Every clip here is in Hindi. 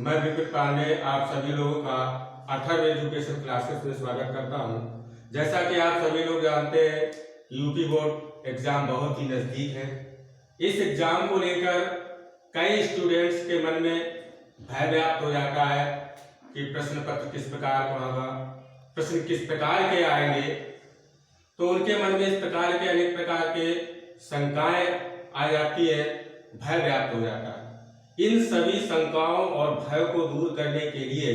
मैं विपिन पांडे आप सभी लोगों का अथर्व एजुकेशन क्लासेस में स्वागत करता हूं। जैसा कि आप सभी लोग जानते हैं, यूपी बोर्ड एग्जाम बहुत ही नजदीक है। इस एग्जाम को लेकर कई स्टूडेंट्स के मन में भय व्याप्त हो जाता है कि प्रश्न पत्र किस प्रकार का होगा, प्रश्न किस प्रकार के आएंगे। तो उनके मन में इस प्रकार के अनेक प्रकार के शंकाएं आ जाती है, भय व्याप्त हो जाता है। इन सभी शंकाओं और भय को दूर करने के लिए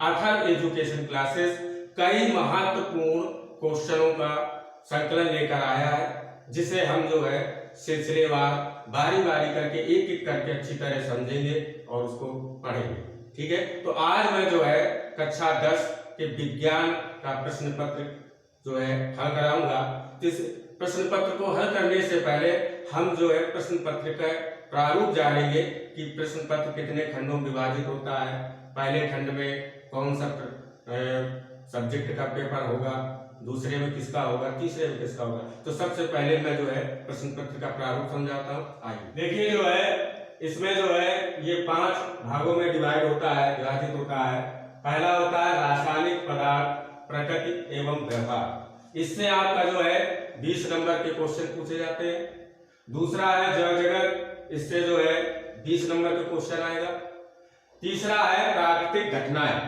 अथर्व एजुकेशन क्लासेस कई महत्वपूर्ण क्वेश्चनों का संकलन लेकर आया है, जिसे हम जो है सिलसिलेवार बारी बारी करके एक एक करके अच्छी तरह समझेंगे और उसको पढ़ेंगे। ठीक है, तो आज मैं जो है कक्षा 10 के विज्ञान का प्रश्न पत्र जो है हल कराऊंगा। इस प्रश्न पत्र को हल करने से पहले हम जो है प्रश्न पत्र का प्रारूप जानेंगे कि प्रश्न पत्र कितने खंडों में विभाजित होता है, पहले खंड में कौन सा सब्जेक्ट का पेपर होगा, दूसरे में किसका होगा, तीसरे में किसका होगा। तो सबसे पहले मैं जो है प्रश्न पत्र का प्रारूप समझाता हूँ। आइए देखिए, जो है इसमें जो है ये 5 भागों में डिवाइड होता है, विभाजित होता है। पहला होता है रासायनिक पदार्थ, प्रकृति एवं व्यवहार। इससे आपका जो है 20 नंबर के क्वेश्चन पूछे जाते हैं। दूसरा है जड़ जगत, इससे जो है 20 नंबर का क्वेश्चन आएगा। तीसरा है प्राकृतिक घटनाएं,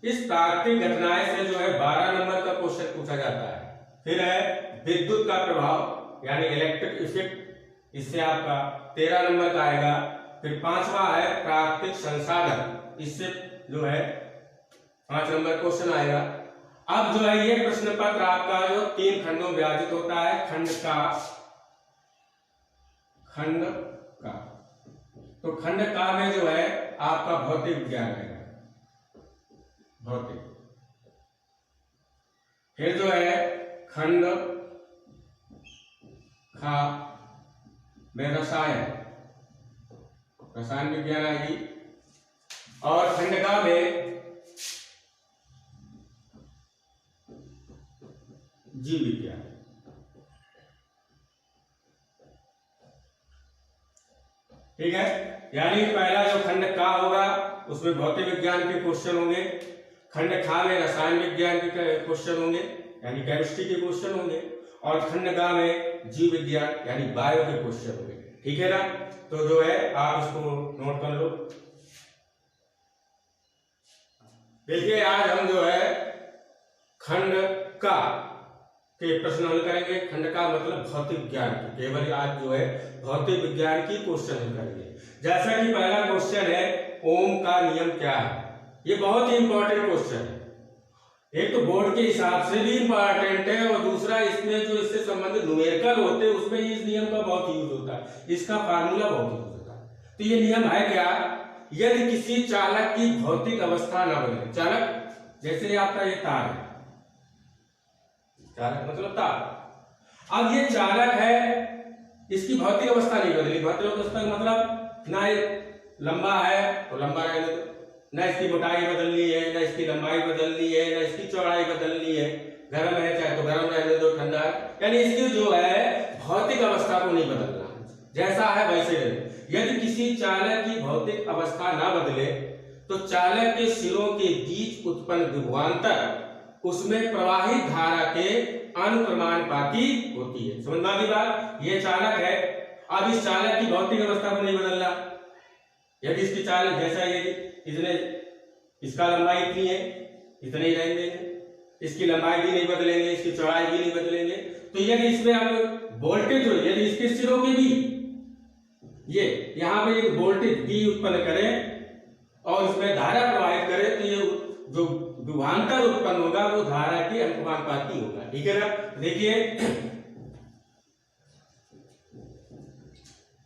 इस प्राकृतिक घटनाएं से जो है 12 नंबर का क्वेश्चन पूछा जाता है। फिर है विद्युत का प्रभाव यानी इलेक्ट्रिक इफेक्ट, इससे आपका 13 नंबर का आएगा। फिर पांचवा है प्राकृतिक संसाधन, इससे जो है 5 नंबर क्वेश्चन आएगा। अब जो है ये प्रश्न पत्र आपका जो 3 खंडों में विभाजित होता है। खंड का तो खंड का में जो है आपका भौतिक विज्ञान रहेगा, भौतिक। फिर जो है खंड खा में रसायन विज्ञान आएगी, और खंड का में जीव विज्ञान। ठीक है, यानी पहला जो खंड का होगा उसमें भौतिक विज्ञान के क्वेश्चन होंगे, खंड खा में रसायन विज्ञान के क्वेश्चन होंगे यानी केमिस्ट्री के क्वेश्चन होंगे, और खंड गा में जीव विज्ञान यानी बायो के क्वेश्चन होंगे। ठीक है ना, तो जो है आप इसको नोट कर लो। देखिए, आज हम जो है खंड का के प्रश्न हल करेंगे। खंड का मतलब भौतिक विज्ञान की, केवल आज जो है भौतिक विज्ञान की क्वेश्चन हल करेंगे। जैसा कि पहला क्वेश्चन है ओम का नियम क्या है। ये बहुत ही इंपॉर्टेंट क्वेश्चन है। एक तो बोर्ड के हिसाब से भी इंपॉर्टेंट है, और दूसरा इसमें जो इससे संबंधित न्यूमेरिकल होते हैं उसमें इस नियम का बहुत यूज होता है, इसका फार्मूला बहुत यूज होता है। तो ये नियम है क्या, यदि किसी चालक की भौतिक अवस्था न बदले, चालक जैसे आपका ये तार है, चालक मतलब तार। अब ये चालक है, इसकी भौतिक अवस्था नहीं बदली। भौतिक अवस्था का मतलब ना लंबा है तो लंबा रहने दो, ना इसकी मोटाई बदलनी है, ना इसकी लंबाई बदलनी है, ना इसकी चौड़ाई बदलनी है। गर्म है चाहे तो गर्म रहने दो, ठंडा है, यानी इसकी जो है भौतिक अवस्था को नहीं बदलना, जैसा है वैसे रहे। यदि किसी चालक की भौतिक अवस्था ना बदले तो चालक के सिरों के बीच उत्पन्न विभवांतर उसमें प्रवाहित धारा के अनुप्रमाणपाती होती है। समझ में आ गई बात। ये चालक है, अब इस चालक की भौतिक अवस्था को नहीं बदलना। यदि इसकी चालक जैसा ये इसने इसका लंबाई इतनी है, इतने ही रहने देंगे, इसकी लंबाई भी नहीं बदलेंगे, इसकी चौड़ाई भी नहीं बदलेंगे। तो यदि इसमें आप वोल्टेज हो, यदि इसके सिरों के भी ये यहाँ पे एक वोल्टेज V उत्पन्न करें और इसमें धारा प्रवाहित करें, तो ये जो विभवांतर उत्पन्न होगा वो धारा के अनुपाती होगा। ठीक है ना, देखिए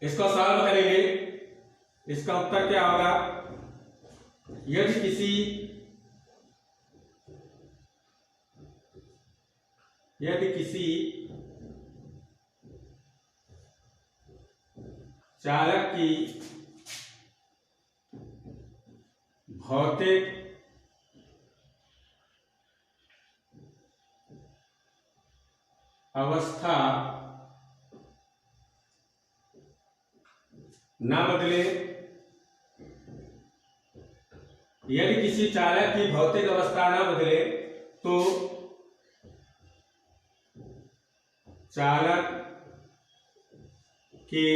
इसको सॉल्व करेंगे। इसका उत्तर क्या होगा, यदि किसी चालक की भौतिक अवस्था ना बदले यदि किसी चालक की भौतिक अवस्था न बदले तो चालक के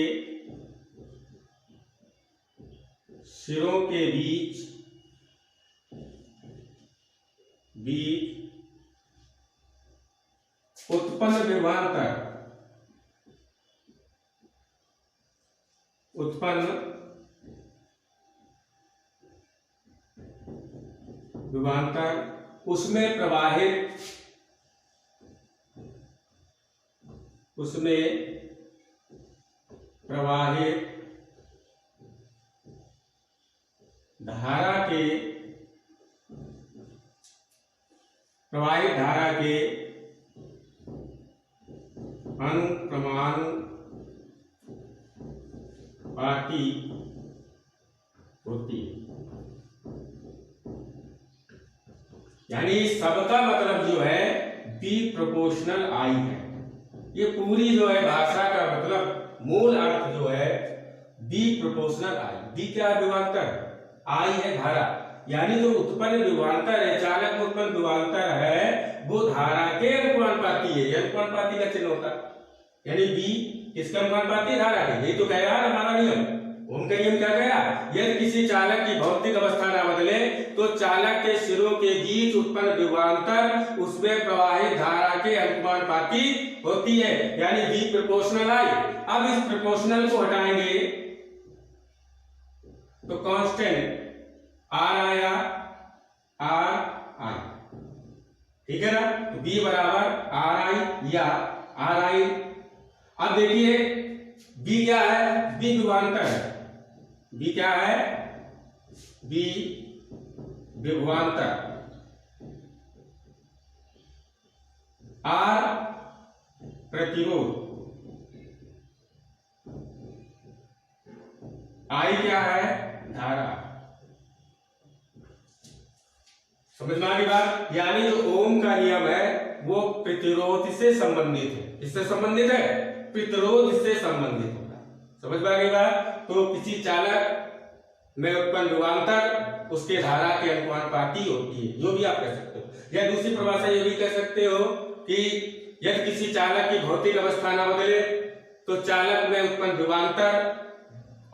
सिरों के बीच उत्पन्न विभवांतर उसमें प्रवाहित धारा के अनुक्रमानुपाती होती है। यानी सबका मतलब जो है बी प्रोपोर्शनल आई है। ये पूरी जो है भाषा का मतलब मूल अर्थ जो है बी प्रोपोर्शनल आई। बी क्या विभवांतर, आई है धारा, यानी जो उत्पन्न विभवांतर है, चालक में उत्पन्न विभवांतर है वो धारा के अनुपाती है। अनुपाती का चिन्ह होता है, यानी बी किसका अनुपाती, धारा के। यही तो कह रहा है हमारा नियम। उनका नियम क्या कह रहा, यदि किसी चालक की भौतिक अवस्था न बदले तो चालक के सिरों के बीच उत्पन्न विभवांतर उसमें प्रवाहित धारा के अनुपाती होती है, यानी बी प्रोपोर्शनल आई। अब इस प्रोपोर्शनल को हटाएंगे तो कांस्टेंट आर आया, आर आई, ठीक है ना। तो बी बराबर आर आई या आर आई। अब देखिए बी क्या है, बी विभवांतर है। बी क्या है, बी विभवांतर। आर प्रतिरोध, आई क्या है, धारा। समझ में आ गई बात। यानी जो ओम का नियम है वो प्रतिरोध से संबंधित है। किससे संबंधित है, प्रतिरोध से संबंधित होता है। समझ में आ गई बात। तो किसी चालक में उत्पन्न विभवांतर उसके धारा के अनुपाती होती है, जो भी आप कह सकते हो। या दूसरी परिभाषा ये भी कह सकते हो कि यदि किसी चालक की भौतिक अवस्था न बदले तो चालक में उत्पन्न विभवांतर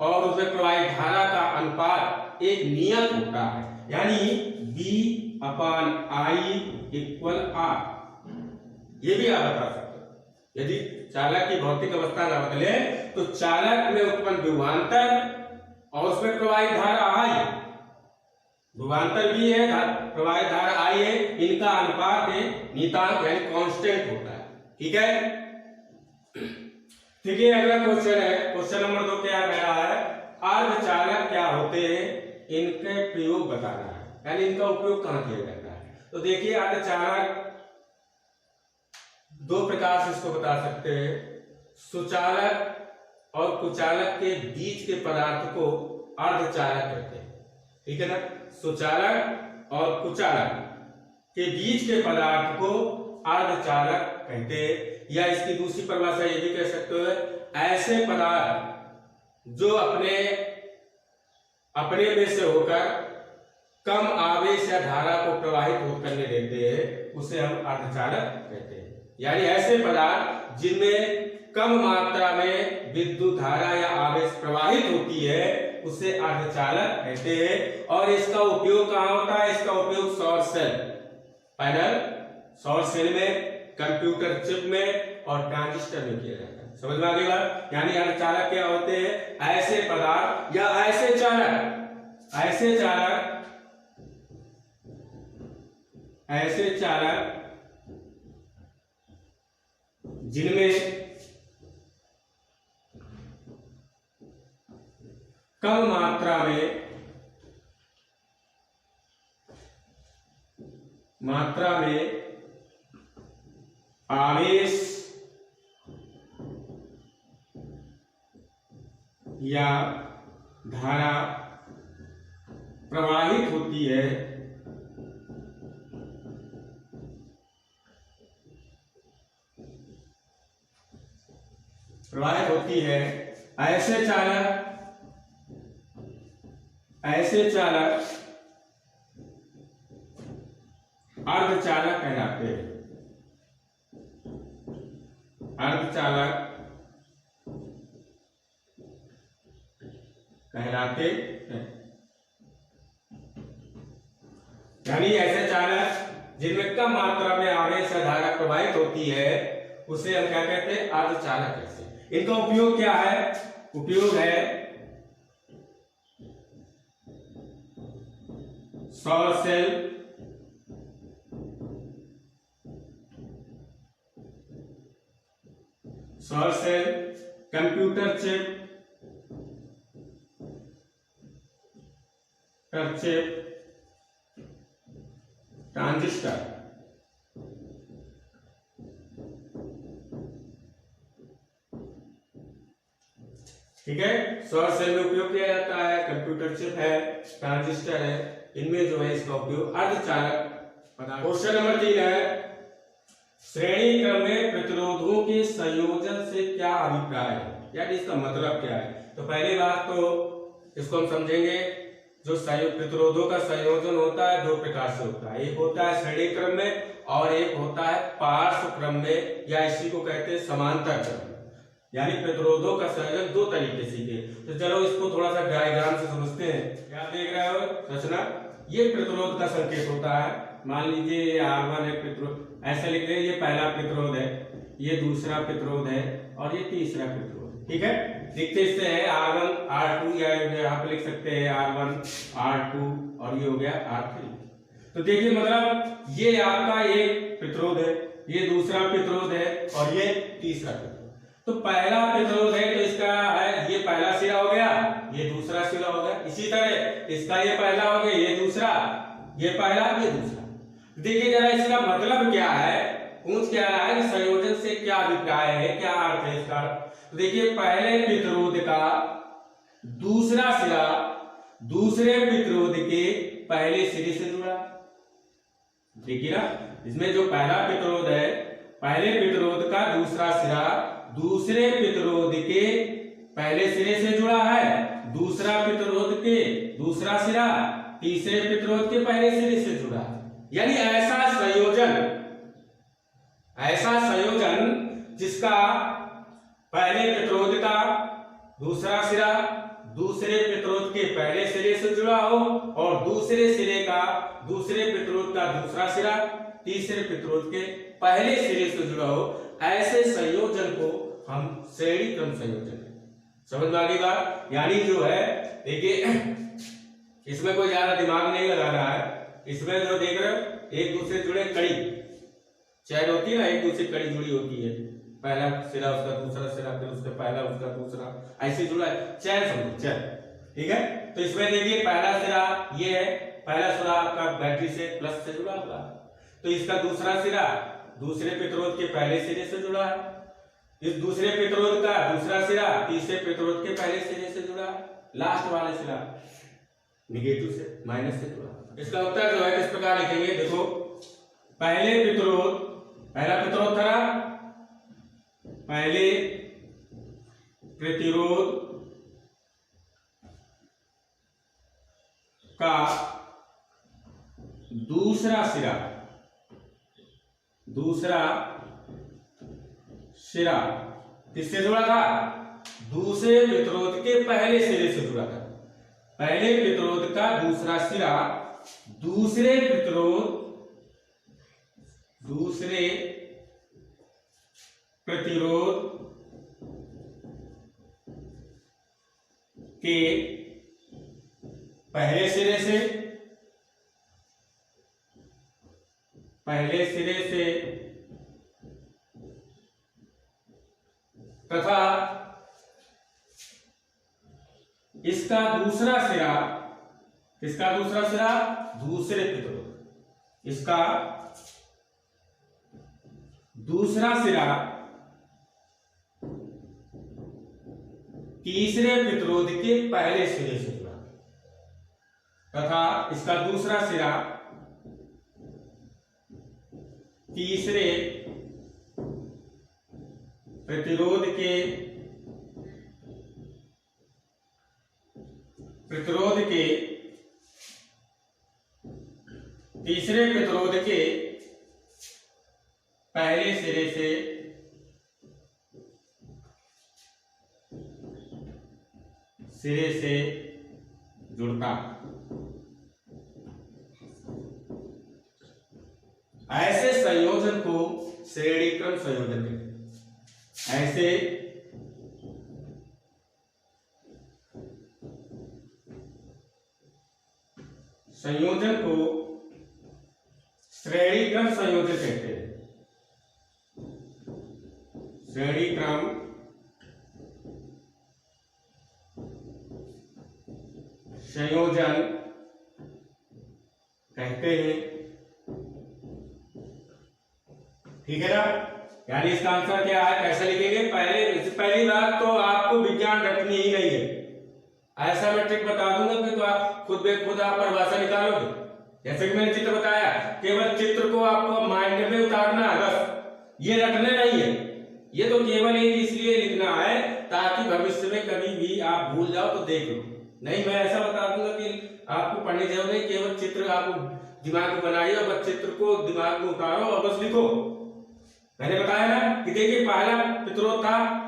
और उसमें प्रवाहित धारा का अनुपात एक नियत होता है, यानी B/I = R। ये भी आप बता सकते हो। यदि चालक की भौतिक अवस्था न बदले तो चालक में उत्पन्न विभवांतर और उसमें प्रवाहित धारा I, विभवांतर भी है, प्रवाहित धारा I है, इनका अनुपात है नियतांक यानी कांस्टेंट होता है। ठीक है। ठीक है, अगला क्वेश्चन है, क्वेश्चन नंबर 2 क्या कह रहा है, अर्धचालक क्या होते हैं, इनके प्रयोग बताना है, यानी इनका उपयोग कहां किया जाता है। तो देखिए अर्धचालक दो प्रकार से इसको बता सकते हैं। सुचालक और कुचालक के बीच के पदार्थ को अर्धचालक कहते हैं। ठीक है ना। सुचालक और कुचालक के बीच के पदार्थ को अर्धचालक कहते हैं। या इसकी दूसरी परिभाषा ये भी कह सकते हो, ऐसे पदार्थ जो अपने में से होकर कम आवेश या धारा को प्रवाहित करने देते हैं, उसे हम अर्धचालक कहते हैं। यानी ऐसे पदार्थ जिनमें कम मात्रा में विद्युत धारा या आवेश प्रवाहित होती है उसे अर्धचालक कहते हैं। और इसका उपयोग कहां होता है, इसका उपयोग सौर सेल पैनल, सौर सेल में, कंप्यूटर चिप में और ट्रांजिस्टर में किया जाता है। समझ में आ गई बात। यानी अर्धचालक क्या होते हैं, ऐसे पदार्थ या ऐसे चालक जिनमें कम मात्रा में आवेश या धारा प्रवाहित होती है, ऐसे चालक अर्धचालक कहलाते हैं। अर्धचालक कहलाते हैं, यानी ऐसे चालक जिनमें कम मात्रा में आवेश या धारा प्रवाहित होती है उसे हम क्या कहते हैं, अर्धचालक कहते हैं। इनका उपयोग क्या है, उपयोग है सौर सेल, सौर सेल, कंप्यूटर चिप, ट्रांजिस्टर, ठीक है। सौर सेल में उपयोग किया जाता है, कंप्यूटर चिप है, ट्रांजिस्टर है, इनमें जो है इसका उपयोग अर्धचालक पदार्थ। क्वेश्चन नंबर 3 है, श्रेणी क्रम में प्रतिरोधों के संयोजन से क्या अभिप्राय है, यानी इसका मतलब क्या है। तो पहली बात तो इसको हम समझेंगे, जो प्रतिरोधों का संयोजन होता है दो प्रकार से होता है, एक होता है श्रेणी क्रम में और एक होता है पार्श्व क्रम में, या इसी को कहते हैं समांतर क्रम। यानी प्रतिरोधों का संयोजन दो तरीके से। तो चलो इसको थोड़ा सा डायग्राम से समझते हैं। क्या देख रहे हो रचना, ये प्रतिरोध का संकेत होता है। मान लीजिए ये R1 है प्रतिरोध, ऐसा लिख रहे हैं, ये पहला प्रतिरोध है, ये दूसरा प्रतिरोध है और ये तीसरा प्रतिरोध, ठीक है। लिखते इससे है R1 R2, या यहाँ पे लिख सकते हैं R1 R2 और ये हो गया R3। तो देखिए मतलब ये आपका एक प्रतिरोध है, ये दूसरा प्रतिरोध है और ये तीसरा प्रतिरोध। तो पहला प्रतिरोध है तो इसका है, ये पहला सिरा हो गया, ये दूसरा सिरा हो गया। इसी तरह इसका ये पहला हो गया, ये दूसरा, ये पहला, ये दूसरा। देखिए जरा इसका मतलब क्या है, पूछ क्या रहा है कि संयोजन से क्या अभिप्राय है, क्या अर्थ है इसका। तो देखिए पहले प्रतिरोध का दूसरा सिरा दूसरे प्रतिरोध के पहले सिरे से जुड़ा। देखिए ना, इसमें जो पहला प्रतिरोध है, पहले प्रतिरोध का दूसरा सिरा दूसरे प्रतिरोध के पहले सिरे से जुड़ा है, दूसरा प्रतिरोध के दूसरा सिरा तीसरे प्रतिरोध के पहले सिरे से जुड़ा है। यानी ऐसा संयोजन जिसका पहले प्रतिरोध का दूसरा सिरा दूसरे प्रतिरोध के पहले सिरे से जुड़ा हो और दूसरे सिरे का दूसरे प्रतिरोध का दूसरा सिरा तीसरे प्रतिरोध के पहले सिरे से जुड़ा हो, ऐसे संयोजन को हम श्रेणी क्रम संयोजन समझ में आ गई बात। यानी जो है देखिए इसमें कोई ज्यादा दिमाग नहीं लगाना है, इसमें जो देख रहे हो एक दूसरे जुड़े कड़ी चैन होती है ना, एक दूसरे कड़ी जुड़ी होती है, पहला सिरा उसका दूसरा सिरा, फिर उसका पहला उसका दूसरा, ऐसे जुड़ा है, चैन समझो चैन, ठीक है। तो इसमें देखिए पहला सिरा ये है, पहला सिरा आपका बैटरी से प्लस से जुड़ा हुआ है, तो इसका दूसरा सिरा दूसरे प्रतिरोध के पहले सिरे से जुड़ा है, इस दूसरे प्रतिरोध का दूसरा सिरा तीसरे प्रतिरोध के पहले सिरे से जुड़ा है, लास्ट वाले सिरा निगेटिव से माइनस से जुड़ा। इसका उत्तर जो है किस प्रकार लिखेंगे, देखो पहले प्रतिरोध, पहला प्रतिरोध था, पहले प्रतिरोध का दूसरा सिरा किससे जुड़ा था, दूसरे प्रतिरोध के पहले सिरे से जुड़ा था। पहले प्रतिरोध का दूसरा सिरा दूसरे प्रतिरोध के पहले सिरे से तथा इसका दूसरा सिरा, किसका दूसरा सिरा, दूसरे प्रतिरोध, इसका दूसरा सिरा तीसरे प्रतिरोध के पहले सिरे से जुड़ा तथा इसका दूसरा सिरा तीसरे प्रतिरोध के तीसरे प्रतिरोध के पहले सिरे से जुड़ता। ऐसे संयोजन को श्रेणी क्रम संयोजन कहते हैं। ऐसे संयोजन को श्रेणी क्रम संयोजन कहते हैं। श्रेणी क्रम संयोजन कहते हैं। ठीक है ना। यानी इसका आंसर क्या है, कैसे लिखेंगे? पहली बात तो आपको विज्ञान रखनी ही नहीं है। ऐसा मैं ट्रिक बता दूंगा कि तो आप खुद आप परिभाषा निकालोगे। जैसे कि मैंने चित्र बताया, केवल चित्र को आपको माइंड में उतारना है, बस ये रटने नहीं है। ये तो केवल एक इसलिए लिखना है ताकि भविष्य में कभी भी आप भूल जाओ तो देख लो। नहीं, मैं ऐसा बता दूंगा कि आपको पढ़ने जरूरत नहीं, केवल चित्र आप दिमाग में बनाइए और बस चित्र को दिमाग में उतारो और बस लिखो। मैंने बताया ना कि देखिए, पहला प्रतिरोध था,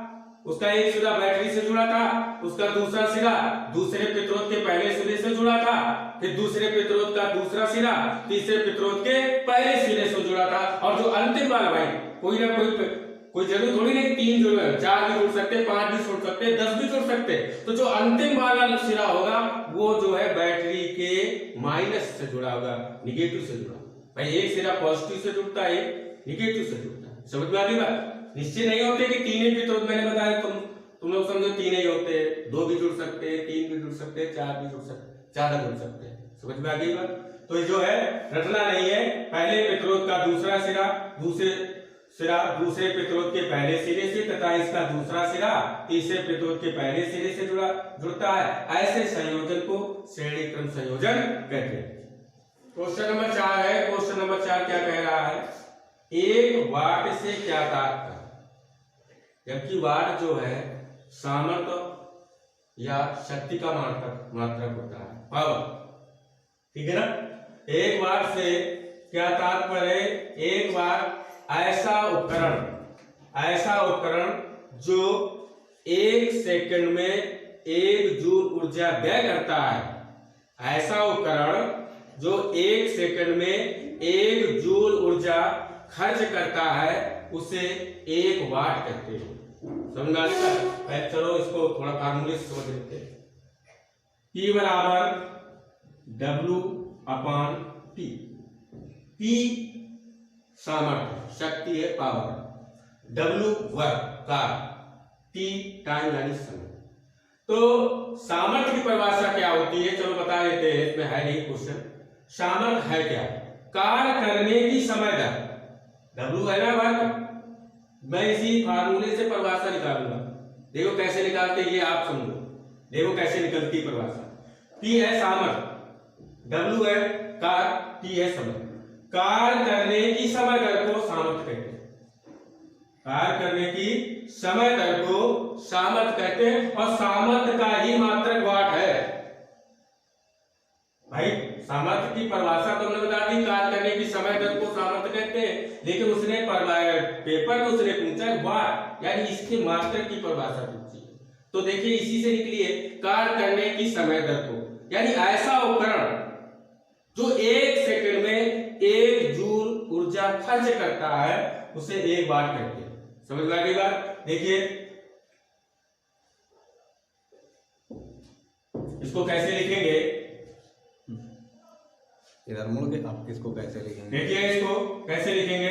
उसका एक सिरा बैटरी से जुड़ा था, उसका दूसरा सिरा दूसरे प्रतिरोध के पहले सिरे से जुड़ा था, फिर दूसरे प्रतिरोध का दूसरा सिरा तीसरे प्रतिरोध के पहले सिरे से जुड़ा था, और जो अंतिम वाला भाई कोई ना कोई जरूरी थोड़ी नहीं 3 जुड़े, 4 भी जुड़ सकते, 5 भी जुड़ सकते, 10 भी जुड़ सकते। तो जो अंतिम वाला सिरा होगा वो जो है बैटरी के माइनस से जुड़ा होगा, निगेटिव से जुड़ा। भाई एक सिरा पॉजिटिव से जुड़ता है, एक निगेटिव से जुड़ता है। समझ में आ गई बात? निश्चय नहीं होते कि तीन भी, तो मैंने बताया तुम लोग समझो 3 ही होते, 2 भी जुड़ सकते, 3 भी जुड़ सकते, 4 भी जुड़ सकते, ज्यादा जुड़ सकते हैं। समझ में आ गई बात? तो जो है रटना नहीं है, पहले प्रतिरोध का दूसरा सिरा दूसरे प्रतिरोध के पहले सिरे से तथा इसका दूसरा सिरा तीसरे प्रतिरोध के पहले सिरे से जुड़ता है। ऐसे संयोजन को श्रेणी क्रम संयोजन कहते हैं। क्वेश्चन नंबर 4 है। क्वेश्चन नंबर 4 क्या कह रहा है? 1 वाट से क्या तात्पर्य? जबकि वाट जो है सामर्थ्य या शक्ति का मात्रक होता है, पावर। ठीक है ना। 1 वाट से क्या तात्पर्य है? 1 वाट ऐसा उपकरण जो 1 सेकंड में 1 जूल ऊर्जा व्यय करता है। ऐसा उपकरण जो 1 सेकंड में 1 जूल ऊर्जा खर्च करता है उसे 1 वाट कहते हैं। समझ में आ गया? चलो इसको थोड़ा फार्मूले से समझ लेते हैं। P बराबर W/T। P सामर्थ्य, शक्ति है, पावर। W वर्क, कार्य। T टाइम यानी समय। तो सामर्थ्य की परिभाषा क्या होती है? चलो बता देते हैं, इसमें है नहीं क्वेश्चन। सामर्थ्य है क्या? कार्य करने की समय दर। W है ना वर्क, मैं इसी फार्मूले से परिभाषा निकालूंगा। देखो कैसे निकालते, ये आप समझो। देखो कैसे निकलती परिभाषा। P है सामर्थ्य, W है कार्य, T है समय। कार्य करने की समय दर को सामर्थ्य कहते हैं। कार्य करने की समय दर को सामर्थ्य कहते हैं, और सामर्थ्य का ही मात्रक वाट है। भाई सामर्थ्य की परिभाषा तो हमने बता दी, कार्य करने की समय दर को सामर्थ्य कहते हैं, लेकिन उसने पेपर में उसने पूछा वाट, यानी इसके मात्रक की परिभाषा पूछी। तो देखिए इसी से निकली है, कार्य करने की समय दर को, यानी ऐसा उपकरण जो 1 सेकंड में 1 जूल ऊर्जा खर्च करता है उसे 1 वाट कहते हैं। समझ में आ गई बात? देखिए इसको कैसे लिखेंगे, इधर मुड़ के आप इसको कैसे लिखेंगे? देखिए इसको कैसे लिखेंगे।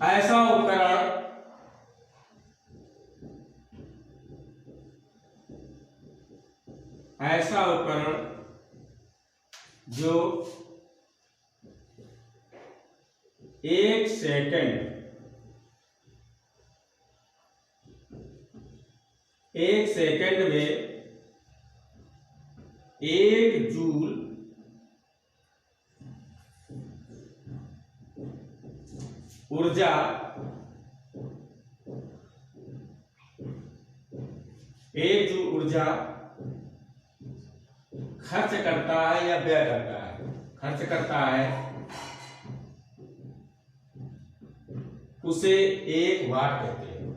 ऐसा उपकरण जो 1 सेकंड में 1 जूल ऊर्जा खर्च करता है या व्यय करता है, खर्च करता है, उसे 1 वाट कहते हैं,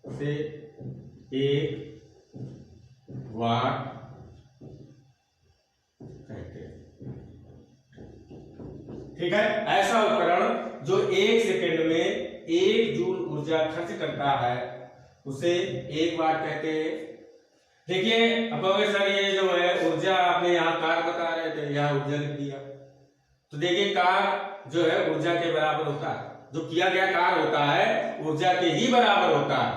उसे 1 वाट कहते हैं। ठीक है, ऐसा उपकरण जो 1 सेकंड में 1 जूल ऊर्जा खर्च करता है उसे 1 वाट कहते हैं। देखिए अब सर ये जो है ऊर्जा आपने यहाँ कार बता रहे थे, यहाँ ऊर्जा लिख दिया, तो देखिए कार जो है ऊर्जा के बराबर होता है, जो किया गया कार्य होता है ऊर्जा के ही बराबर होता है,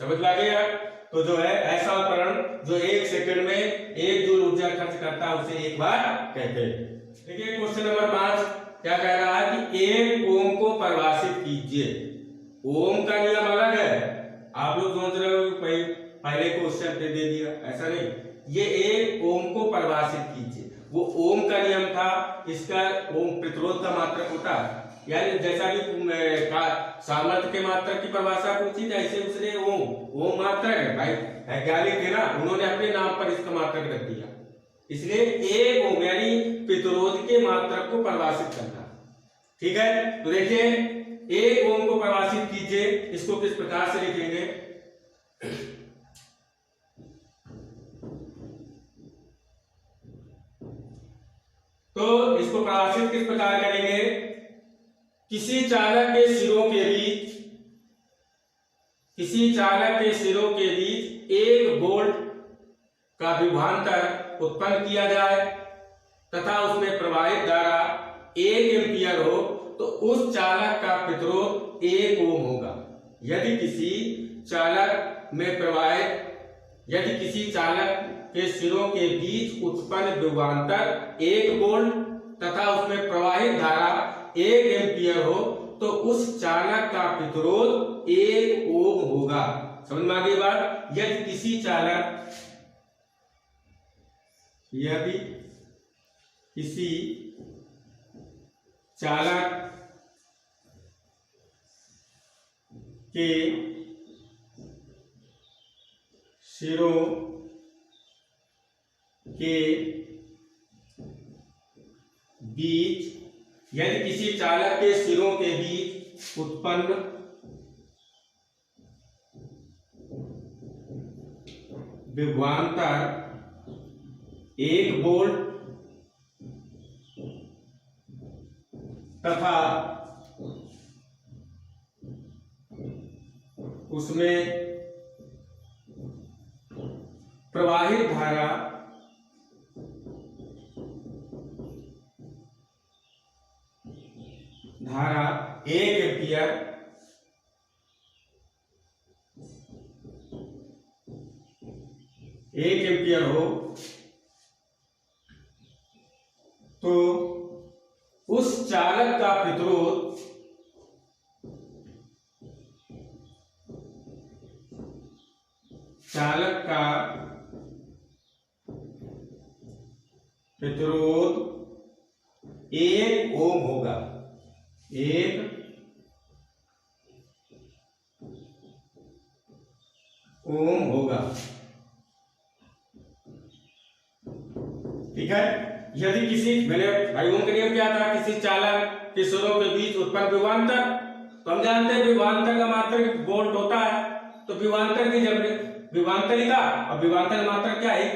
समझ में आ गया। तो जो है ऐसा उपकरण जो 1 सेकंड में 1 जूल ऊर्जा खर्च करता है उसे 1 वाट कहते हैं। देखिए क्वेश्चन नंबर 5 क्या कह रहा है कि 1 ओम को परिभाषित कीजिए। ओम का नियम अलग है, आप लोग सोच रहे हो पहले क्वेश्चन पे दे दिया, ऐसा नहीं, ये 1 ओम को परिभाषित कीजिए। वो ओम का नियम था, इसका ओम प्रतिरोध का मात्रक होता है, यानी जैसा कि सामर्थ्य के मात्रक की परिभाषा पूछी ऐसे उसने ओम मात्रक है, भाई वैज्ञानिक थे ना, उन्होंने अपने नाम पर इसका मात्रक रख दिया, इसलिए 1 ओम यानी प्रतिरोध के मात्रक को परिभाषित करना। ठीक है, तो देखिए 1 ओम को परिभाषित कीजिए, इसको किस प्रकार से लिखेंगे, तो इसको परिभाषित किस प्रकार करेंगे, किसी चालक के सिरों के बीच, किसी चालक के सिरों के बीच 1 वोल्ट का विभवांतर उत्पन्न किया जाए तथा उसमें प्रवाहित धारा 1 एम्पीयर हो तो उस चालक का प्रतिरोध 1 ओम होगा। यदि किसी चालक के सिरों के बीच उत्पन्न विभवांतर 1 वोल्ट तथा उसमें प्रवाहित धारा 1 एम्पीयर हो तो उस चालक का प्रतिरोध 1 ओम होगा। समझ में आ गई बात। यदि किसी चालक के सिरों के बीच, यदि किसी चालक के सिरों के बीच उत्पन्न विभवांतर 1 वोल्ट तथा उसमें प्रवाहित धारा 1 एम्पीयर हो तो उस चालक का प्रतिरोध प्रतिरोध 1 ओम होगा। 1 ओम होगा। ठीक है। यदि किसी मैंने भाई ओम का नियम क्या था, किसी चालक के सिरों के बीच उत्पन्न विभवांतर, तो हम जानते हैं विभवांतर का मात्रक वोल्ट होता है, तो विभवांतर की जब विभवांतरिता और विभवांतर का मात्रक क्या है,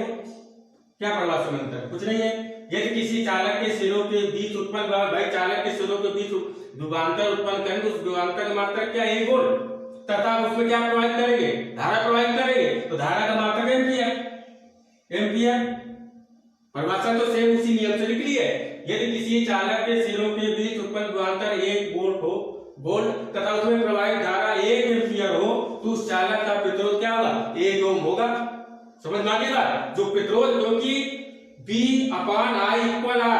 क्या परिभाषा में अंतर, कुछ नहीं है। यदि किसी चालक के सिरों के बीच उत्पन्न, भाई चालक के सिरों के बीच विभवांतर उत्पन्न करेंगे, उस विभवांतर का मात्रक क्या है, 1 वोल्ट, तथा उसमें क्या प्रवाहित करेंगे, धारा प्रवाहित करेंगे, तो धारा का मात्रक एम्पीयर। परिभाषा तो सेम उसी नियम से निकली है। यदि किसी चालक के सिरों के बीच उत्पन्न विभवांतर 1 वोल्ट तथा उसमें प्रवाहित धारा 1 एम्पीयर हो तो उस चालक का प्रतिरोध क्या होगा, 1 ओम होगा। समझ में आ गई बात। जो प्रतिरोध क्योंकि V/I=R,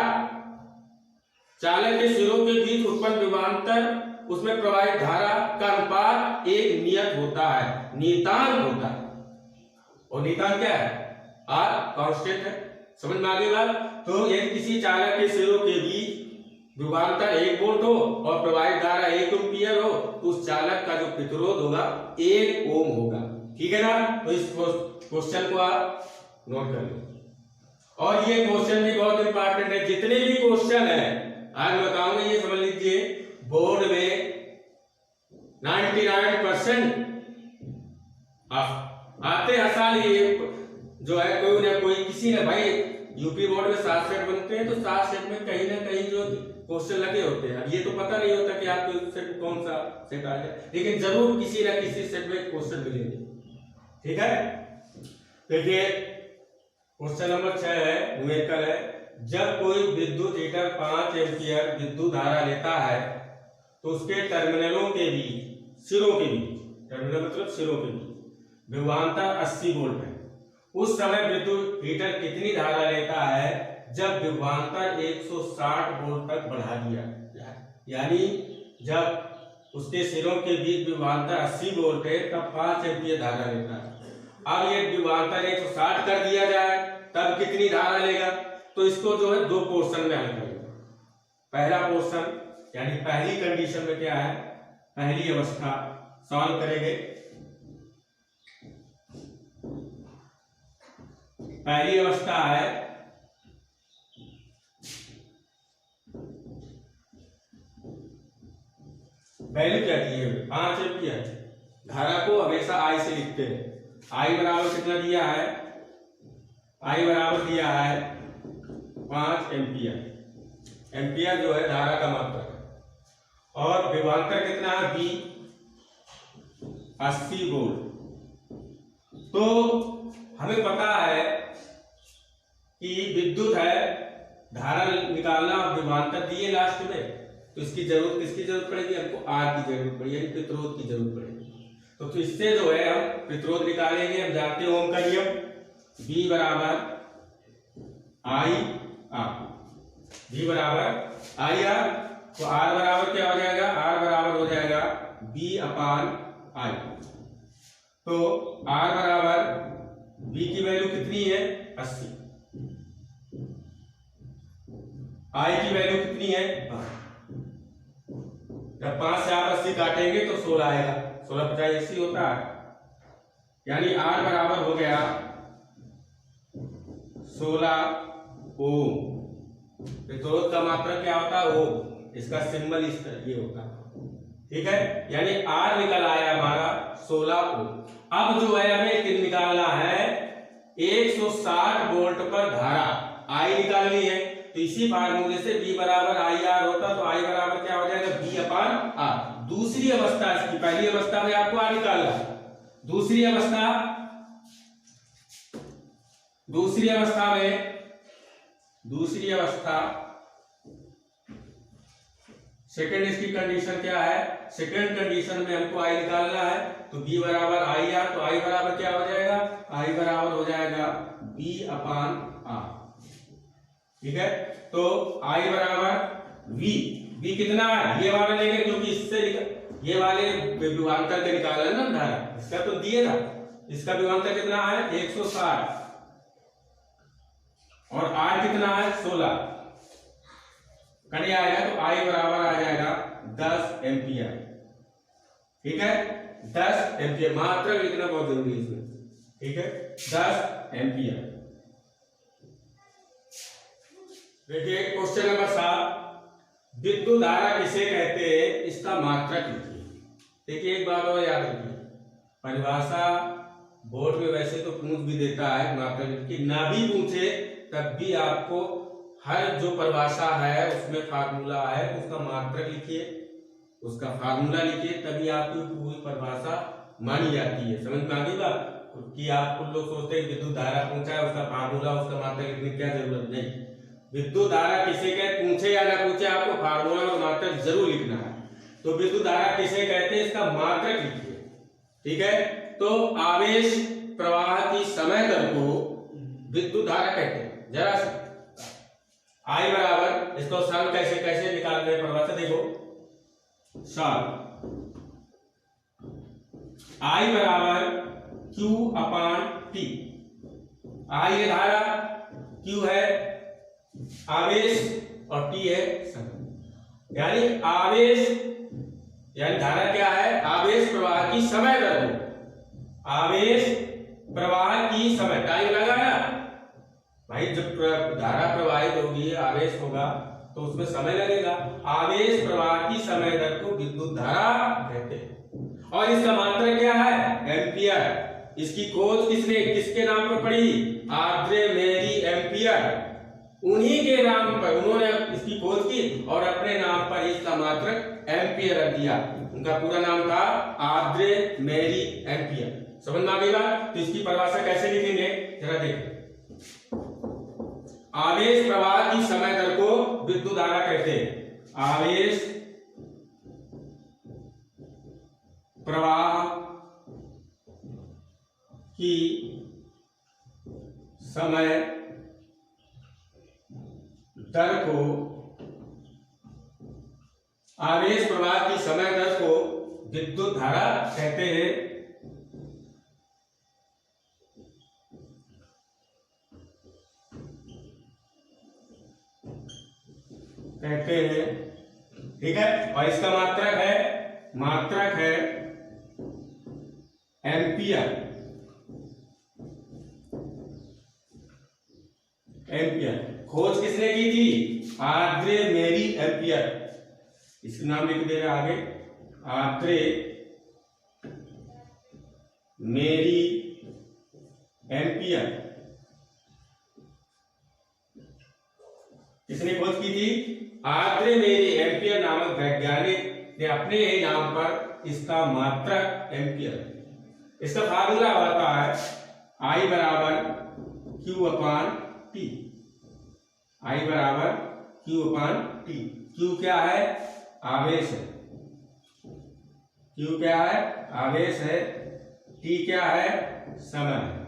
चालक के सिरों के बीच उत्पन्न विभवांतर उसमें प्रवाहित धारा का अनुपात एक नियत होता है, नियतांक होता है, और नियतांक क्या है, R कांस्टेंट है। समझ में आ गई बात। तो यदि किसी चालक के सिरों के बीच विभवांतर 1 वोल्ट हो और प्रवाहित धारा 1 एम्पीयर हो तो उस चालक का जो प्रतिरोध होगा 1 ओम होगा। ठीक है ना। तो इस क्वेश्चन को आप नोट कर लो। और ये क्वेश्चन भी बहुत इंपॉर्टेंट है, जितने भी क्वेश्चन है आज बताऊंगा, ये समझ लीजिए बोर्ड में 99% आते हर साल ये जो है कोई ना कोई किसी ने, भाई यूपी बोर्ड में 7 सेट बनते हैं तो 7 सेट में कहीं ना कहीं जो क्वेश्चन लगे होते हैं। अब ये तो पता नहीं होता कि आपको सेट कौन सा सेट आ जाए, लेकिन जरूर किसी ना किसी सेट में क्वेश्चन मिलेंगे। ठीक है, देखिए क्वेश्चन नंबर 6 है, न्यूमेरिकल है। जब कोई विद्युत हीटर 5 एम्पीयर विद्युत धारा लेता है तो उसके टर्मिनलों के बीच, सिरों के बीच, टर्मिनल मतलब सिरों के बीच विभवांतर 80 वोल्ट है। उस समय विद्युत हीटर कितनी धारा लेता है जब विभवांतर 160 वोल्ट तक बढ़ा दिया? यानी जब उसके सिरों के बीच विभवांतर 80 वोल्ट है तब 5 एम्पीयर धारा लेता है। अब ये विभवांतर 160 कर दिया जाए तब कितनी धारा लेगा? तो इसको जो है 2 पोर्शन में हल करेंगे। पहला पोर्शन यानी पहली कंडीशन में क्या है, पहली अवस्था सॉल्व करेंगे। पहली अवस्था है वैल्यू क्या की है 5 एम्पीयर, धारा को हमेशा आई से लिखते हैं। आई बराबर कितना दिया है, आई बराबर दिया है 5 एम्पीयर। एम्पीयर जो है धारा का मात्रक है और विभवांतर कितना है बी 80 वोल्ट। तो हमें पता है कि विद्युत है, धारा निकालना और विभवांतर दिए लास्ट में, तो इसकी जरूरत किसकी जरूरत पड़ेगी? हमको आर की जरूरत पड़ेगी, यानी प्रतिरोध की जरूरत पड़ेगी। तो इससे जो है हम प्रतिरोध निकालेंगे। हम जानते हैं ओम का नियम, V बराबर आई आर, V बराबर आई आर। तो R बराबर क्या हो जाएगा? R बराबर हो जाएगा B अपान आई। तो R बराबर V की वैल्यू कितनी है 80, I की वैल्यू कितनी है 5। जब 5 से आप 80 काटेंगे तो 16 आएगा, 16 50 80 होता है, यानी R बराबर हो गया 16 ओम। प्रतिरोध का मात्रक क्या होता है? ओम। इसका सिंबल इस तरह ये होता है। ठीक है, यानी R निकल आया हमारा 16 ओम। अब जो है हमें निकालना है 160 वोल्ट पर धारा I निकालनी है। तो इसी फार्मूले से V बराबर आई आर होता, तो I बराबर क्या हो जाएगा B अपान आर। दूसरी अवस्था इसकी, पहली अवस्था में आपको R निकालना, दूसरी अवस्था सेकंड इसकी कंडीशन क्या है? सेकंड कंडीशन में हमको I निकालना है, तो B बराबर आई आर। तो I बराबर क्या हो जाएगा? I बराबर हो जाएगा B अपान आर। ठीक है, तो I बराबर V कितना है? ये वाला लेंगे क्योंकि इससे ये वाले विभवांतर का निकाला है ना धारा, इसका तो दिए था। इसका विभवांतर कितना है 160 और R कितना है 16, कट आएगा तो I बराबर आ जाएगा 10 एम्पियर। ठीक है, 10 एम्पियर मात्रक लिखना बहुत जरूरी है इसमें। ठीक है, 10 एम्पियर। देखिए क्वेश्चन नंबर 7, विद्युत धारा किसे कहते हैं, इसका मात्रक लिखिए। देखिए एक बात और याद रखिए, परिभाषा बोर्ड में वैसे तो पूछ भी देता है मात्रक लिखिए, ना भी पूछे तब भी आपको हर जो परिभाषा है उसमें फार्मूला है उसका मात्रक लिखिए, उसका फार्मूला लिखिए, तभी आपकी पूरी परिभाषा मानी जाती है। समझ में आ गई बात? कि आप कुछ लोग सोचते हैं विद्युत धारा पूछा है उसका फार्मूला उसका मात्रक लिखने की क्या जरूरत नहीं। विद्युत धारा किसे कहते, पूछे या ना पूछे, आपको फार्मूला और मात्रक जरूर लिखना है। तो विद्युत धारा किसे कहते हैं इसका मात्रक लिखिए। ठीक है, तो आवेश प्रवाह की समय दर को विद्युत धारा कहते हैं। जरा से I बराबर, इसको सन कैसे निकाल रहे परिभाषा देखो, सन I बराबर Q अपान T। I है धारा, Q है आवेश और T है समय। यानी आवेश यानी धारा क्या है? आवेश प्रवाह की समय दर को, आवेश प्रवाह की समय, टाइम लगा ना भाई, जब धारा प्रवाहित होगी, आवेश होगा तो उसमें समय लगेगा। आवेश प्रवाह की समय दर को विद्युत धारा कहते हैं। और इसका मात्रक क्या है? एम्पियर। इसकी खोज किसने, किसके नाम पर पड़ी? आंद्रे मेरी एम्पियर। उन्हीं के नाम पर उन्होंने इसकी खोज की और अपने नाम पर इसका मात्रक एम्पियर रख दिया। उनका पूरा नाम था आंद्रे मेरी एम्पियर। समझ में आ गई बात? तो इसकी परिभाषा कैसे लिखेंगे जरा देखें। आवेश प्रवाह की समय दर को विद्युत धारा कहते हैं। आवेश प्रवाह की समय दर को, आवेश प्रवाह की समय दर को विद्युत धारा कहते हैं। ठीक है। और इसका मात्रक है एम्पियर। खोज किसने की थी? आंद्रे मेरी एम्पियर। इसका नाम लिख दे रहे आगे, आंद्रे मेरी एम्पियर। किसने खोज की थी? आंद्रे मेरी एम्पियर नामक वैज्ञानिक ने अपने ही नाम पर इसका मात्रक एम्पियर। इसका फार्मूला होता है I बराबर Q अपान T। I बराबर Q अपान T। Q क्या है? आवेश है। Q क्या है? आवेश है। T क्या है? समय है।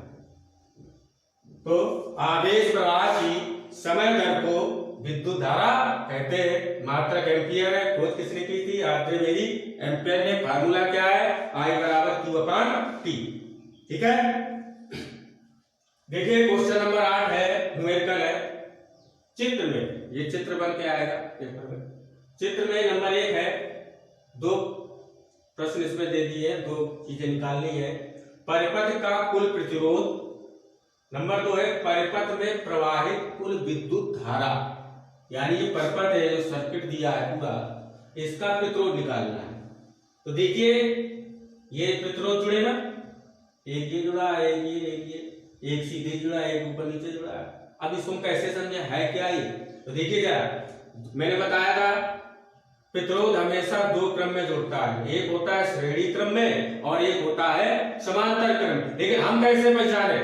तो आवेश प्रवाह की समय दर को विद्युत धारा कहते हैं। मात्रक एम्पियर है। खोज किसने की थी? आंद्रे मेरी एम्पियर ने। फार्मूला क्या है? I बराबर Q अपान T। ठीक है। देखिए क्वेश्चन नंबर 8 है, न्यूमेरिकल है। चित्र में, ये चित्र बन के आएगा पेपर में। चित्र में नंबर 1 है, 2 प्रश्न इसमें दे दिए, 2 चीजें निकालनी है। परिपथ का कुल प्रतिरोध। नंबर 2 है परिपथ में प्रवाहित कुल विद्युत धारा। यानी ये परिपथ है, जो सर्किट दिया है पूरा, इसका प्रतिरोध निकालना है। तो देखिए ये प्रतिरोध जुड़े ना, एक ये जुड़ा है, एक सीधे जुड़ा है, एक ऊपर नीचे जुड़ा है। अब इसको हम कैसे समझे, है क्या ये? तो देखिए जरा, मैंने बताया था प्रतिरोध हमेशा 2 क्रम में जुड़ता है। एक होता है श्रेणी क्रम में और एक होता है समांतर क्रम में। लेकिन हम कैसे पहचाने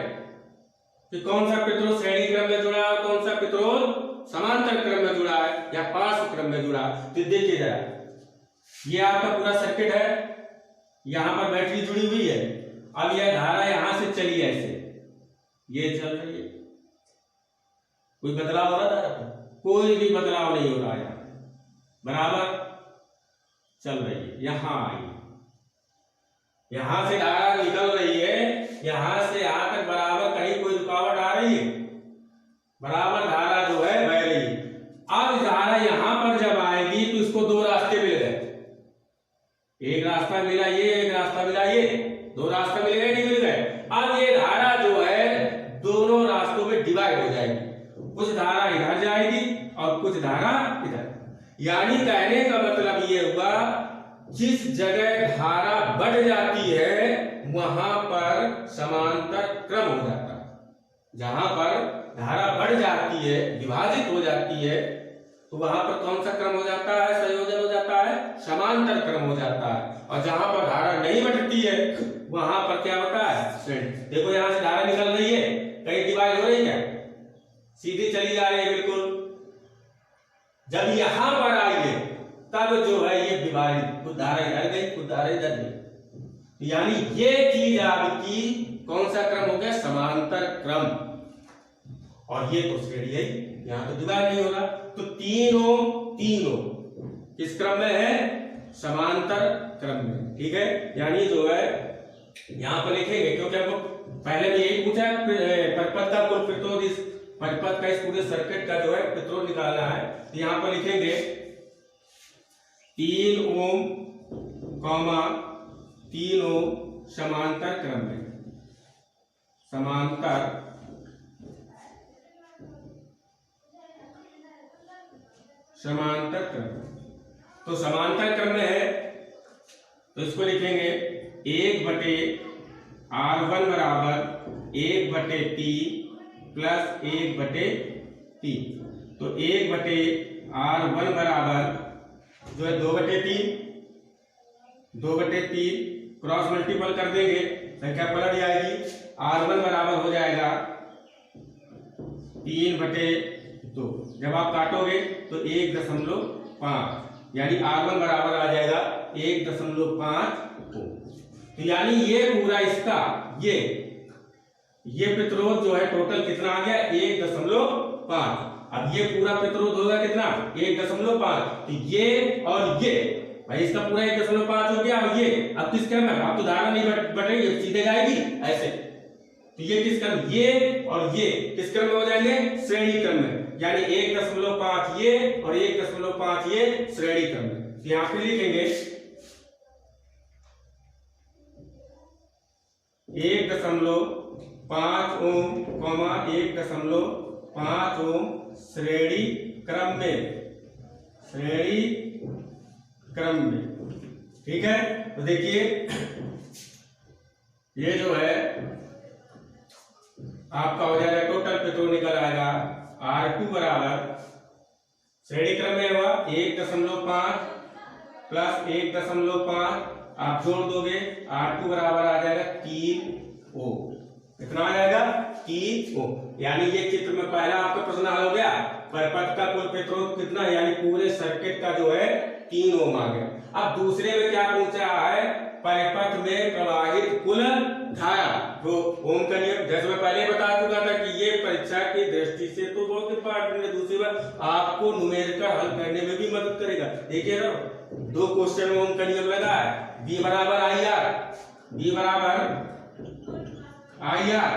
कि कौन सा प्रतिरोध श्रेणी क्रम में जुड़ा है और कौन सा प्रतिरोध समांतर क्रम में जुड़ा है या पार्श्व क्रम में जुड़ा है? तो देखिए जरा, ये आपका पूरा सर्किट है, यहां पर बैटरी जुड़ी हुई है। अब यह धारा यहां से चली है, ऐसे ये चल रही है। कोई बदलाव हो रहा धारा पर? कोई भी बदलाव नहीं हो रहा है, बराबर चल रही है। यहां आई, यहां से धारा निकल रही है, यहां से यहां तक बराबर, कहीं कोई रुकावट आ रही है? बराबर धारा जो है बह रही है। अब धारा यहां पर जब आएगी तो इसको 2 रास्ते मिल गए। एक रास्ता मिला ये, एक रास्ता मिला ये, 2 रास्ते मिल गए, नहीं मिल गए? अब ये धारा जो है दोनों रास्तों में डिवाइड हो जाएगी। कुछ धारा इधर जाएगी और कुछ धारा इधर। यानी कहने का मतलब ये हुआ, जिस जगह धारा बढ़ जाती है वहां पर समांतर क्रम हो जाता है। जहां पर धारा बढ़ जाती है, विभाजित हो जाती है, तो वहां पर कौन सा क्रम हो जाता है? संयोजन हो जाता है, समांतर क्रम हो जाता है। और जहां पर धारा नहीं बढ़ती है वहां पर क्या होता है? श्रेणी। देखो यहां से धारा निकल रही है, कहीं डिवाइड हो रही है? सीधी चली जा रही है बिल्कुल। जब यहां पर आई है तब जो है ये विभाजित, कुछ धारा इधर गई, कुछ धारा इधर गई। यानी ये चीज आपकी कौन सा क्रम हो गया? समांतर क्रम। और ये तो श्रेणी है, यहां तो डिवाइड नहीं हो रहा। तो 3 ओम किस क्रम में है? समांतर क्रम में। ठीक है। यानी जो है यहां पर लिखेंगे, क्योंकि हमको पहले भी यही पूछा है, परिपथ का कुल प्रतिरोध, इस परिपथ का, इस पूरे सर्किट का जो है प्रतिरोध निकालना है। तो यहां पर लिखेंगे 3 ओम, 3 ओम समांतर क्रम में। समांतर क्रम। तो समांतर क्रम में है तो इसको लिखेंगे 1/r1 बराबर 1/3 प्लस 1/3। तो 1/r1 बराबर जो है 2/3 क्रॉस मल्टीपल कर देंगे, संख्या पलट जाएगी। r1 बराबर हो जाएगा 3/2। जब आप काटोगे तो 1.5, यानी r1 बराबर आ जाएगा 1.5 ओम। तो यानी ये पूरा इसका ये प्रतिरोध जो है टोटल कितना आ गया 1.5। अब ये पूरा प्रतिरोध होगा कितना 1.5। तो ये और ये भाई इसका पूरा 1.5 हो गया। और ये अब किस क्रम में, अब तो धारा नहीं बढ़ेगी, सीधे जाएगी ऐसे। तो ये किस क्रम, ये और ये किस क्रम में हो जाएंगे श्रेणी क्रम में, यानी 1.5 ये और 1.5 ये श्रेणी क्रम में। तो यहां पे लिखेंगे 1.5 ओम 1.5 ओम श्रेणी क्रम में, ठीक है। तो देखिए ये जो है आपका हो जाएगा टोटल प्रतिरोध निकल आएगा R2 बराबर श्रेणी क्रम में हुआ 1.5 प्लस 1.5 आप जोड़ दोगे R2 बराबर आ जाएगा 3 ओम। कितना आ जाएगा 3 ओम। यानी ये चित्र में पहला आपका प्रश्न हल हो गया। परिपथ का कुल प्रतिरोध कितना है, यानी पूरे सर्किट का जो है 3 ओम आ गया। अब दूसरे में क्या पूछा है, परिपथ में प्रवाहित कुल धारा। जो ओम का नियम जैसे मैं पहले बता चुका था कि ये परीक्षा की दृष्टि से तो बहुत इंपॉर्टेंट है। दूसरी बात आपको न्यूमेरिकल हल करने में भी मदद करेगा। देखिए ना 2 क्वेश्चन में ओम का नियम लगा है, V बराबर IR,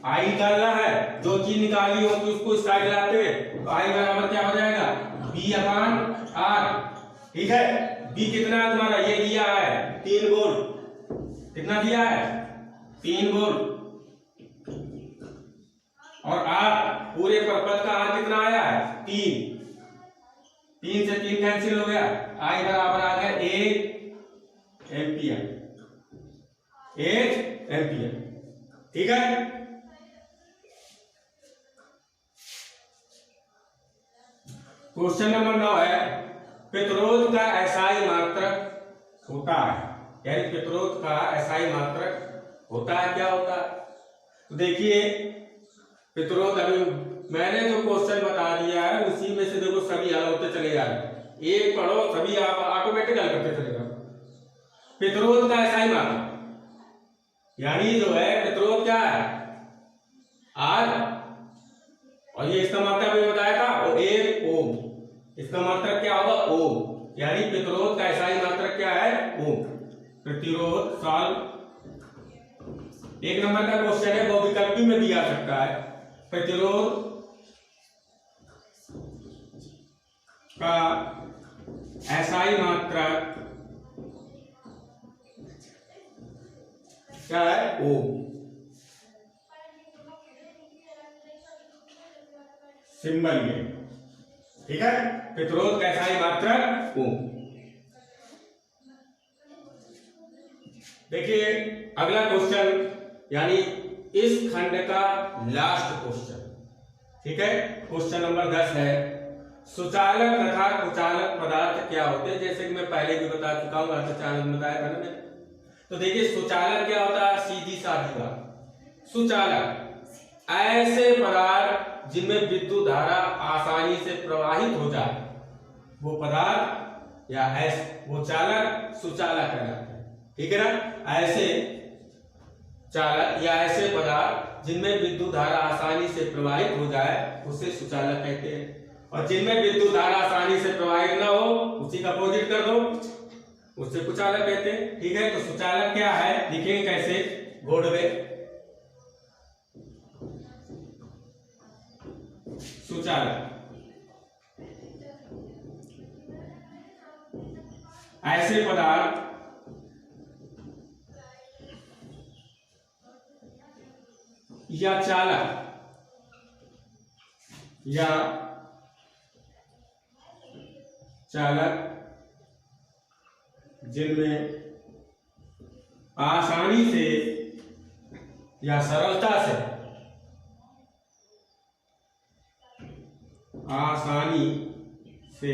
आई निकालना है। जो चीज निकालनी हो तो उसको साइड लाते हुए तो आई बराबर क्या हो जाएगा V/R। ठीक है, B कितना है तुम्हारा, ये दिया है 3 वोल्ट। कितना दिया है 3 वोल्ट। और R पूरे परिपथ का R कितना आया है 3 से 3 कैंसिल हो गया। आई बराबर आ गया 1 एम्पियर। ठीक है। क्वेश्चन नंबर 9 है प्रतिरोध का एसआई मात्रक होता है, यानी प्रतिरोध का एसआई मात्रक होता है। क्या होता है तो देखिए प्रतिरोध, अभी मैंने जो क्वेश्चन बता दिया है उसी में से देखो सभी हल होते चले जा रहे हैं। एक पढ़ो सभी आप ऑटोमेटिक हल करते चले जाओ। प्रतिरोध का एसआई मात्रक यानी जो है प्रतिरोध क्या है R, और ये इसका मात्रक भी बताया था वो 1 ओम। इसका मात्रक क्या होगा ओम, यानी प्रतिरोध का एसआई मात्रक क्या है ओम। प्रतिरोध सॉल्व। 1 नंबर का क्वेश्चन है, वो विकल्पी में भी आ सकता है। प्रतिरोध का एसआई मात्रक क्या है ओम। सिंबल ये, ठीक है। प्रतिरोध का एसआई मात्रक ओम। देखिए अगला क्वेश्चन, यानी इस खंड का लास्ट क्वेश्चन, ठीक है। क्वेश्चन नंबर 10 है सुचालक तथा कुचालक पदार्थ क्या होते हैं। जैसे कि मैं पहले भी बता चुका हूं, अर्धचालक बताया था ना मैंने। तो देखिए सुचालक क्या होता है, सीधी साधी बात। सुचालक ऐसे पदार्थ जिनमें विद्युत धारा आसानी से प्रवाहित हो जाए, वो पदार्थ या वो चालक सुचालक कहलाते हैं। ठीक है ना। ऐसे चालक या ऐसे पदार्थ जिनमें विद्युत धारा आसानी से प्रवाहित हो जाए उसे सुचालक कहते हैं। और जिनमें विद्युत धारा आसानी से प्रवाहित ना हो उसी का अपोजिट कर दो, उससे कुचालक कहते हैं। ठीक है। तो सुचालक क्या है लिखेंगे कैसे, बोर्ड में सुचालक ऐसे पदार्थ या चालक जिनमें आसानी से या सरलता से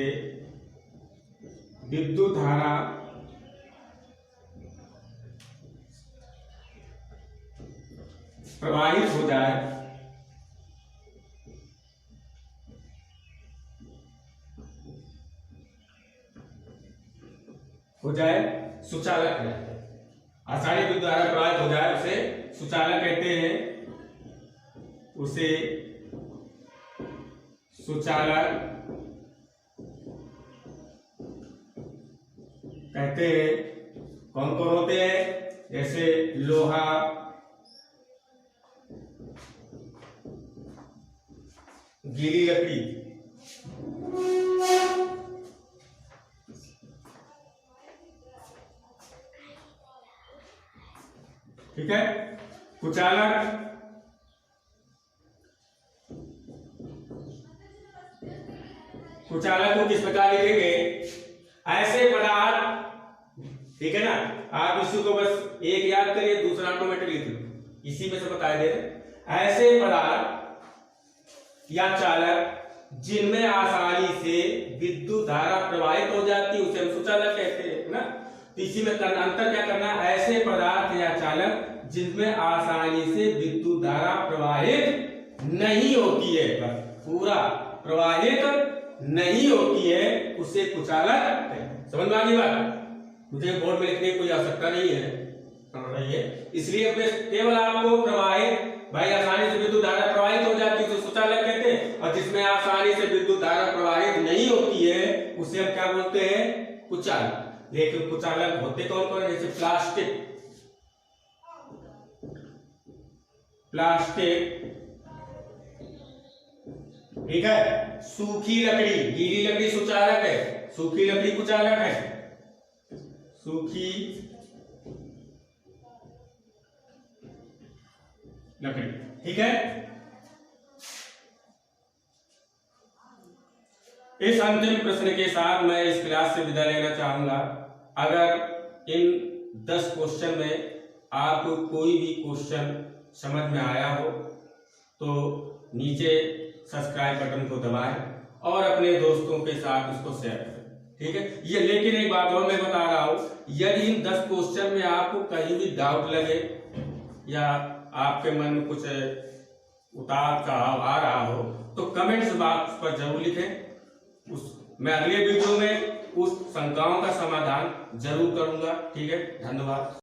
विद्युत धारा प्रवाहित हो जाए सुचालक कहते हैं। आसानी विद्युत धारा प्रवाहित हो जाए उसे सुचालक कहते हैं। उसे सुचालक कहते हैं। कौन कौन होते हैं? जैसे लोहा, गीली लकड़ी, ठीक है। कुचालक को किस प्रकार लिखेंगे? ऐसे पदार्थ, ठीक है ना। आप इसी को बस एक याद करिए, दूसरा ऑटोमेटिक लिख लो, इसी में से बता दे। ऐसे पदार्थ या चालक जिनमें आसानी से विद्युत धारा प्रवाहित हो जाती है उसे हम सुचालक कहते हैं ना। तो इसी में अंतर क्या करना? ऐसे पदार्थ या चालक जिनमें आसानी से विद्युत धारा प्रवाहित नहीं होती है, पूरा प्रवाहित नहीं होती है, उसे कुचालक कहते हैं। समझ में आ गई बात? मुझे बोर्ड में लिखने की कोई आवश्यकता नहीं है, समझ रही है। इसलिए केवल आपको प्रवाहित, भाई आसानी से विद्युत धारा प्रवाहित हो जाती है तो सुचालक कहते हैं, और जिसमें आसानी से विद्युत धारा प्रवाहित नहीं होती है उसे हम क्या बोलते हैं? कुचालक। लेकिन कुचालक होते कौन कौन? जैसे प्लास्टिक, ठीक है। सूखी लकड़ी, गीली लकड़ी सुचालक है, सूखी लकड़ी कुचालक है। सूखी लकड़ी, ठीक है। इस अंतिम प्रश्न के साथ मैं इस क्लास से विदा लेना चाहूंगा। अगर इन 10 क्वेश्चन में आपको कोई भी क्वेश्चन समझ में आया हो तो नीचे सब्सक्राइब बटन को दबाएं और अपने दोस्तों के साथ इसको शेयर करें, ठीक है। ये लेकिन एक बात और मैं बता रहा हूं, यदि इन 10 क्वेश्चन में आपको कहीं भी डाउट लगे या आपके मन में कुछ उतार चढ़ाव आ रहा हो तो कमेंट्स बॉक्स पर जरूर लिखें। मैं अगले वीडियो में उस शंकाओं का समाधान जरूर करूंगा, ठीक है। धन्यवाद।